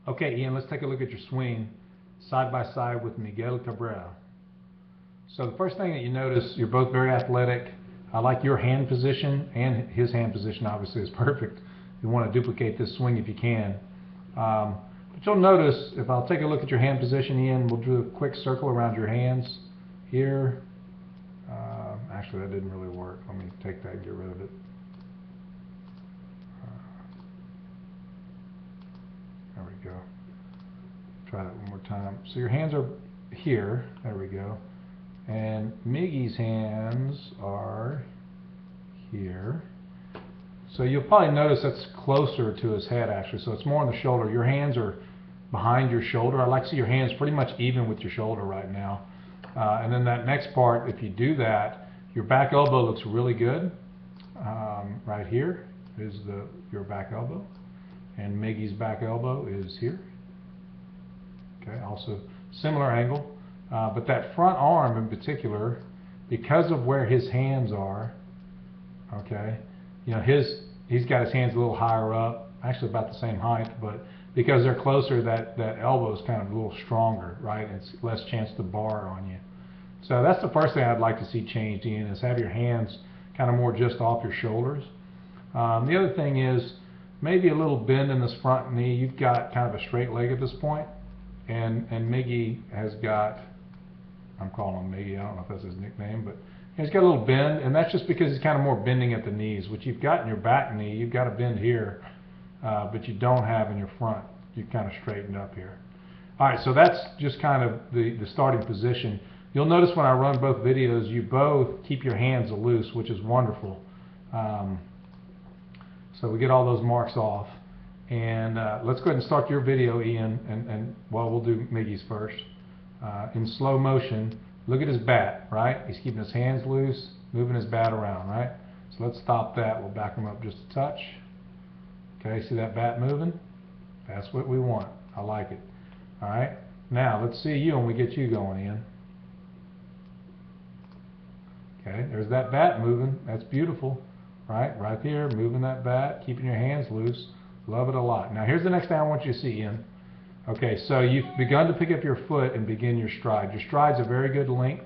Okay, Ian, let's take a look at your swing side by side with Miguel Cabrera. So the first thing that you notice, you're both very athletic. I like your hand position, and his hand position obviously is perfect. You want to duplicate this swing if you can. But you'll notice, if I'll take a look at your hand position, Ian, we'll do a quick circle around your hands here. Actually, that didn't really work. Let me take that and get rid of it. There we go. Try that one more time. So your hands are here. There we go. And Miggy's hands are here. So you'll probably notice that's closer to his head, actually. So it's more on the shoulder. Your hands are behind your shoulder. I like to see your hands pretty much even with your shoulder right now. And then that next part, if you do that, your back elbow looks really good. Right here is your back elbow. And Miggy's back elbow is here. Okay, also similar angle. But that front arm in particular, because of where his hands are, okay, you know, he's got his hands a little higher up, actually about the same height, but because they're closer, that elbow is kind of a little stronger, right? It's less chance to bar on you. So that's the first thing I'd like to see changed, Ian, is have your hands kind of more just off your shoulders. The other thing is maybe a little bend in this front knee. You've got kind of a straight leg at this point, and Miggy has got, I'm calling him Miggy, I don't know if that's his nickname, but he's got a little bend, and that's just because he's kind of more bending at the knees, which you've got in your back knee. You've got a bend here, but you don't have in your front. You've kind of straightened up here. All right, so that's just kind of the starting position. You'll notice when I run both videos, you both keep your hands loose, which is wonderful. So we get all those marks off. And let's go ahead and start your video, Ian, and well, we'll do Miggy's first. In slow motion, look at his bat, right? He's keeping his hands loose, moving his bat around, right? So let's stop that. We'll back him up just a touch. Okay, see that bat moving? That's what we want. I like it. All right, now let's see you when we get you going, Ian. Okay, there's that bat moving. That's beautiful, right? Right there, moving that bat, keeping your hands loose. Love it a lot. Now here's the next thing I want you to see, Ian. Okay, so you've begun to pick up your foot and begin your stride. Your stride's a very good length.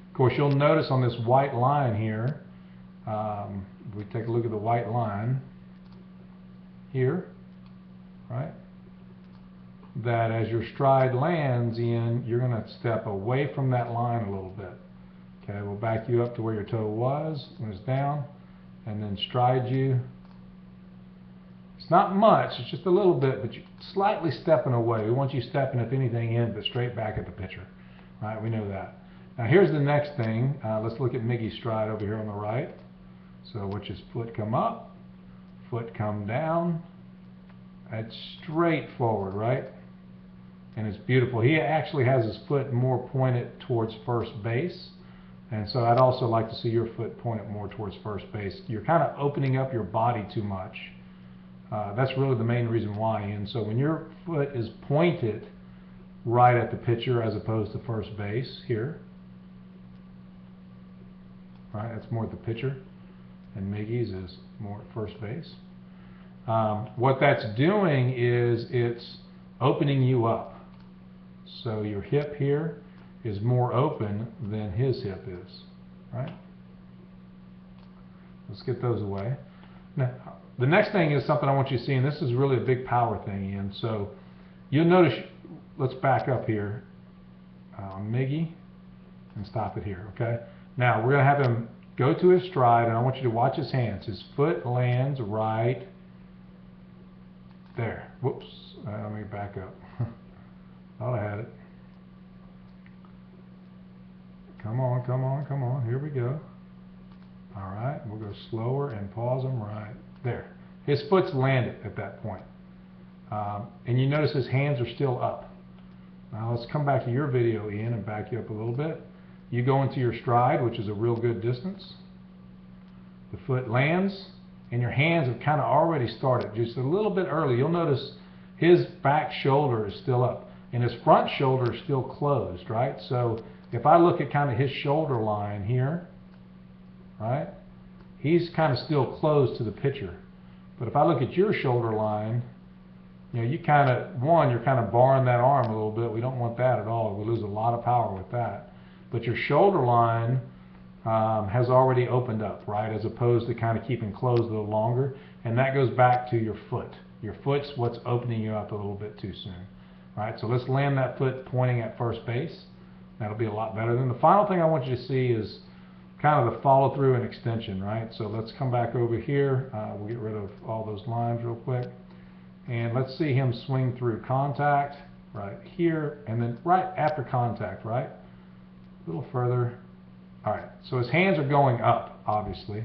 Of course, you'll notice on this white line here, if we take a look at the white line here, right, that as your stride lands, Ian, you're going to step away from that line a little bit. Okay, we'll back you up to where your toe was when it's down, and then stride you. It's not much, it's just a little bit, but you're slightly stepping away. We want you stepping, if anything, in, but straight back at the pitcher. All right, we know that. Now here's the next thing. Let's look at Miggy's stride over here on the right. So watch his foot come up, foot come down. That's straight forward, right? And it's beautiful. He actually has his foot more pointed towards first base. And so I'd also like to see your foot pointed more towards first base. You're kind of opening up your body too much. That's really the main reason why. And so when your foot is pointed right at the pitcher as opposed to first base here, right, that's more at the pitcher, and Miggy's is more at first base. What that's doing is it's opening you up. So your hip here is more open than his hip is, right? Let's get those away. Now, the next thing is something I want you to see, and this is really a big power thing, Ian. So you'll notice, let's back up here on Miggy and stop it here, okay? Now we're going to have him go to his stride, and I want you to watch his hands. His foot lands right there. Whoops, let me back up. Thought I had it. Come on, come on, come on. Here we go. All right, we'll go slower and pause him right there. His foot's landed at that point. And you notice his hands are still up. Now let's come back to your video, Ian, and back you up a little bit. You go into your stride, which is a real good distance. The foot lands, and your hands have kind of already started just a little bit early. You'll notice his back shoulder is still up, and his front shoulder is still closed, right? So if I look at kind of his shoulder line here, right, he's kind of still closed to the pitcher. But if I look at your shoulder line, you know, you're kind of barring that arm a little bit. We don't want that at all. We lose a lot of power with that. But your shoulder line has already opened up, right, as opposed to kind of keeping closed a little longer. And that goes back to your foot. Your foot's what's opening you up a little bit too soon. Right, so let's land that foot pointing at first base. That'll be a lot better. Then the final thing I want you to see is kind of the follow through and extension, right? So let's come back over here. We'll get rid of all those lines real quick. And let's see him swing through contact right here, and then right after contact, right? A little further. All right, so his hands are going up, obviously.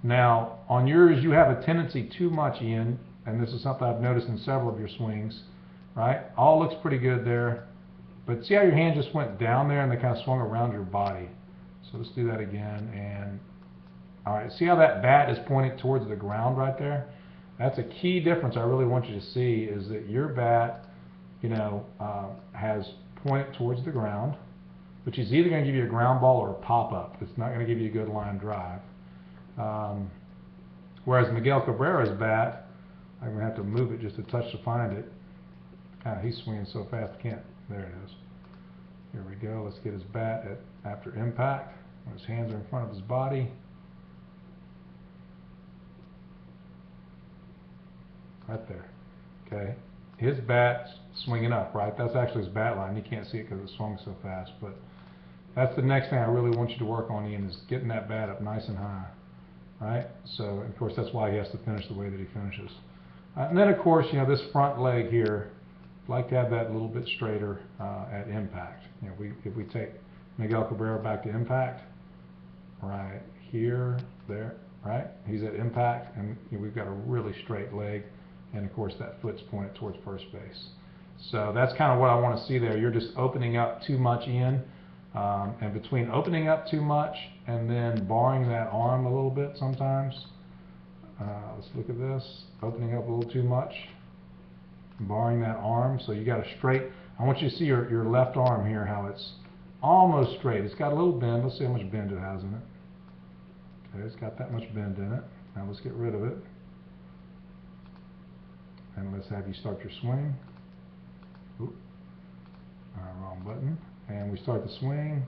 Now, on yours, you have a tendency too much in, and this is something I've noticed in several of your swings, right? All looks pretty good there. But see how your hand just went down there and they kind of swung around your body. So let's do that again. And all right, see how that bat is pointing towards the ground right there? That's a key difference I really want you to see, is that your bat, you know, has pointed towards the ground, which is either going to give you a ground ball or a pop-up. It's not going to give you a good line drive. Whereas Miguel Cabrera's bat, I'm going to have to move it just a touch to find it. He's swinging so fast I can't. There it is. Here we go. Let's get his bat after impact. When his hands are in front of his body. Right there. Okay. His bat's swinging up, right? That's actually his bat line. You can't see it because it swung so fast. But that's the next thing I really want you to work on, Ian, is getting that bat up nice and high. Right? So, of course, that's why he has to finish the way that he finishes. And then, of course, you know, this front leg here, I'd like to have that a little bit straighter at impact. You know, if we take Miguel Cabrera back to impact, right here, there, right? He's at impact, and you know, we've got a really straight leg, and of course that foot's pointed towards first base. So that's kind of what I want to see there. You're just opening up too much in, and between opening up too much and then barring that arm a little bit sometimes. Let's look at this. Opening up a little too much, barring that arm. So you got a straight. I want you to see your left arm here, how it's almost straight. It's got a little bend. Let's see how much bend it has in it. Okay, it's got that much bend in it. Now let's get rid of it. And let's have you start your swing. Oop. Wrong button. And we start the swing.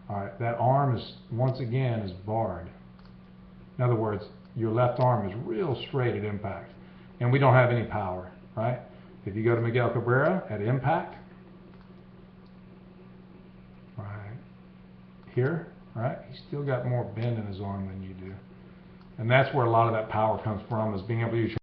All right, that arm is, once again, is barred. In other words, your left arm is real straight at impact. And we don't have any power, right? If you go to Miguel Cabrera at impact, right here, right, he's still got more bend in his arm than you do. And that's where a lot of that power comes from, is being able to use your